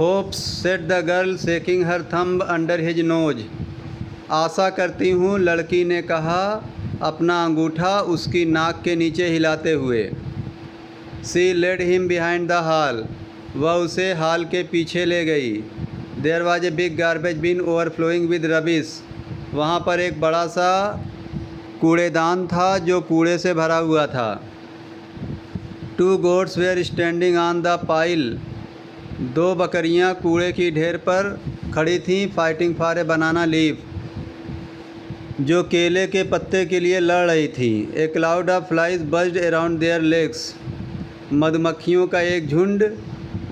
Hopes said the girl shaking her thumb under his nose. आशा करती हूँ, लड़की ने कहा अपना अंगूठा उसकी नाक के नीचे हिलाते हुए। She led him behind the hall. वह उसे हॉल के पीछे ले गई। There was a big garbage bin overflowing with rubbish. वहाँ पर एक बड़ा सा कूड़ेदान था जो कूड़े से भरा हुआ था। Two goats were standing on the pile. दो बकरियां कूड़े की ढेर पर खड़ी थीं। Fighting for a banana leaf. जो केले के पत्ते के लिए लड़ रही थी। A cloud of flies buzzed around their legs. मधुमक्खियों का एक झुंड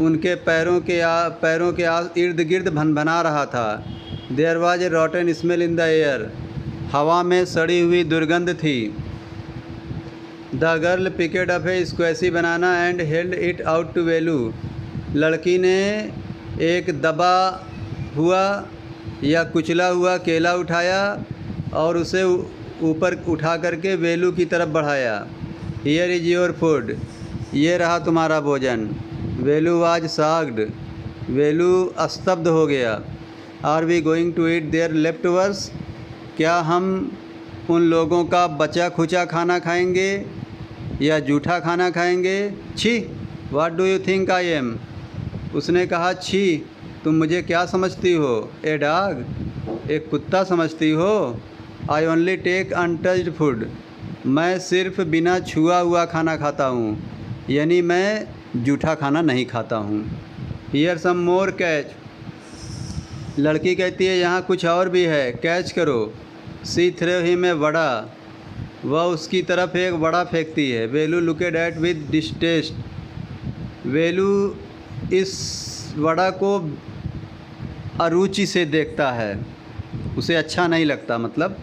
उनके पैरों के इर्द गिर्द भनभना रहा था। There was a rotten smell in the air. हवा में सड़ी हुई दुर्गंध थी। The girl picked up a squashy banana and held it out to Velu. लड़की ने एक दबा हुआ या कुचला हुआ केला उठाया और उसे ऊपर उठा करके वेलू की तरफ बढ़ाया। Here is your food. ये रहा तुम्हारा भोजन। वेलू वाज शॉक्ड। वेलू स्तब्ध हो गया। Are we going to eat their leftovers. क्या हम उन लोगों का बचा खुचा खाना खाएंगे या जूठा खाना खाएंगे? छी, what do you think I am. उसने कहा, छी, तुम मुझे क्या समझती हो? ए डॉग, एक कुत्ता समझती हो? I only take untouched food. मैं सिर्फ बिना छुआ हुआ खाना खाता हूँ, यानी मैं जूठा खाना नहीं खाता हूँ। Here some more catch. लड़की कहती है, यहाँ कुछ और भी है, कैच करो। सी थ्रो हिम ए वड़ा। वह उसकी तरफ एक वड़ा फेंकती है। वेलू लुकेड एट विद डिस्टेस्ट। वेलू इस वड़ा को अरुचि से देखता है, उसे अच्छा नहीं लगता। मतलब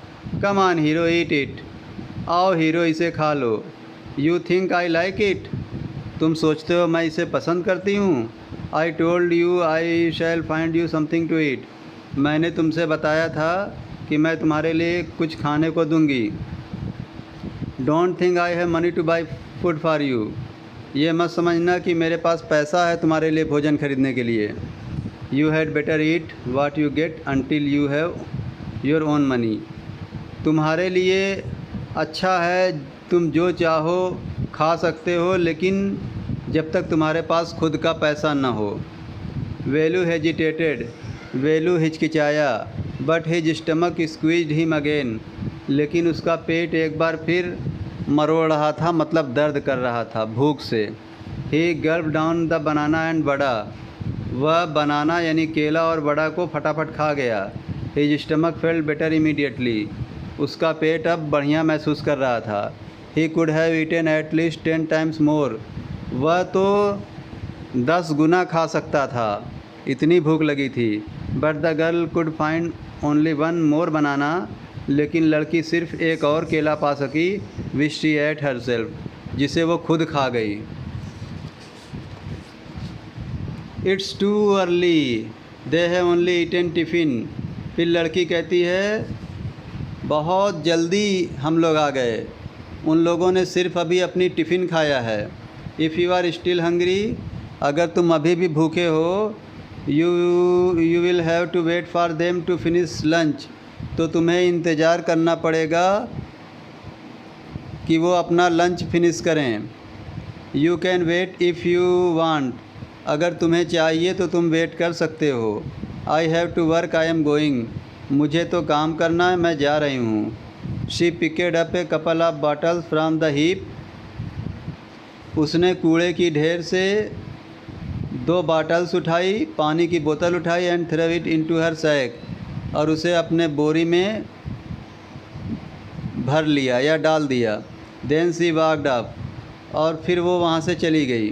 come on hero eat it. आओ हीरो, इसे खा लो। You think I like it. तुम सोचते हो मैं इसे पसंद करती हूँ? I told you I shall find you something to eat. मैंने तुमसे बताया था कि मैं तुम्हारे लिए कुछ खाने को दूंगी। Don't think I have money two by food for you. ये मत समझना कि मेरे पास पैसा है तुम्हारे लिए भोजन खरीदने के लिए। You had better eat what you get until you have your own money. तुम्हारे लिए अच्छा है, तुम जो चाहो खा सकते हो, लेकिन जब तक तुम्हारे पास खुद का पैसा न हो। वेलू हेजिटेटेड। वेलू हिचकिचाया। But his stomach squeezed him again. लेकिन उसका पेट एक बार फिर मरोड़ रहा था, मतलब दर्द कर रहा था भूख से। He gulp down the banana and vada. वह बनाना यानी केला और वड़ा को फटाफट खा गया। His stomach felt better immediately. उसका पेट अब बढ़िया महसूस कर रहा था। He could have eaten at least 10 times more. वह तो 10 गुना खा सकता था, इतनी भूख लगी थी। But the girl could find only one more banana. लेकिन लड़की सिर्फ एक और केला पा सकी। विच शी एट हरसेल्फ, जिसे वो खुद खा गई। It's too early, they have only eaten tiffin. फिर लड़की कहती है, बहुत जल्दी हम लोग आ गए, उन लोगों ने सिर्फ अभी अपनी टिफ़िन खाया है। If you are still hungry, अगर तुम अभी भी भूखे हो, you will have to wait for them to finish lunch. तो तुम्हें इंतज़ार करना पड़ेगा कि वो अपना लंच फिनिश करें। You can wait if you want. अगर तुम्हें चाहिए तो तुम वेट कर सकते हो। I have to work, I am going. मुझे तो काम करना है, मैं जा रही हूँ। She picked up a couple of bottles from the heap. उसने कूड़े की ढेर से 2 बॉटल्स उठाई, पानी की बोतल उठाई। And throw it into her sack. और उसे अपने बोरी में भर लिया या डाल दिया। देन सी वॉकड अप। और फिर वो वहाँ से चली गई।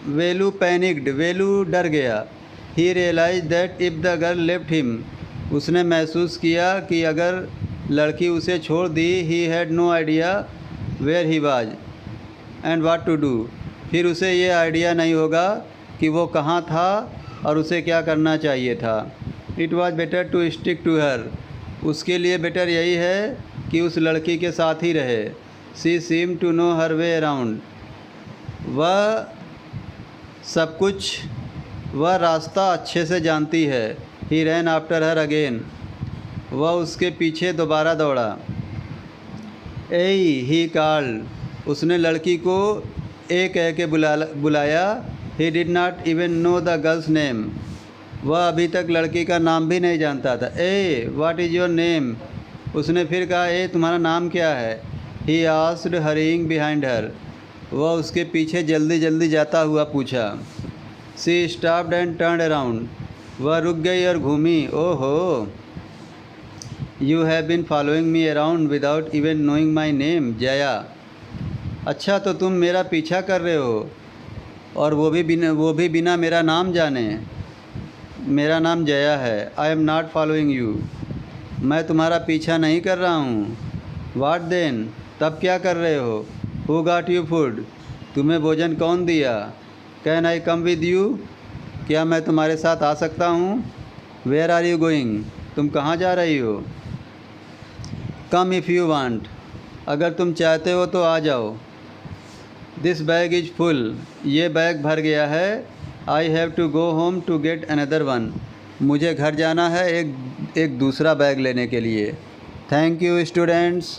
वेलू पैनिक्ड। वेलू डर गया। He realise that if the girl left him. उसने महसूस किया कि अगर लड़की उसे छोड़ दी, he had no idea where he was and what to do. फिर उसे ये आइडिया नहीं होगा कि वो कहाँ था और उसे क्या करना चाहिए था। It was better to stick to her. उसके लिए बेटर यही है कि उस लड़की के साथ ही रहे। She seem to know her way around. वह सब कुछ वह रास्ता अच्छे से जानती है। ही रैन आफ्टर हर अगेन, वह उसके पीछे दोबारा दौड़ा। एई ही कॉल्ड, उसने लड़की को ए कह के बुलाया। He did not even know the girls name, वह अभी तक लड़की का नाम भी नहीं जानता था। ए व्हाट इज़ योर नेम, उसने फिर कहा ए तुम्हारा नाम क्या है। ही आस्क्ड हरीइंग बिहाइंड हर, वह उसके पीछे जल्दी जल्दी जाता हुआ पूछा। She stopped and turned around, वह रुक गई और घूमी। ओहो, you have been following me around without even knowing my name Jaya, अच्छा तो तुम मेरा पीछा कर रहे हो और वो भी बिना मेरा नाम जाने। मेरा नाम जया है। I am not following you, मैं तुम्हारा पीछा नहीं कर रहा हूँ। वाट देन, तब क्या कर रहे हो। हु गॉट यू फूड, तुम्हें भोजन कौन दिया। Can I come with you, क्या मैं तुम्हारे साथ आ सकता हूँ। वेयर आर यू गोइंग, तुम कहाँ जा रही हो। कम इफ़ यू वांट, अगर तुम चाहते हो तो आ जाओ। दिस बैग इज़ फुल, ये बैग भर गया है। I have to go home to get another one, मुझे घर जाना है एक दूसरा बैग लेने के लिए। Thank you students.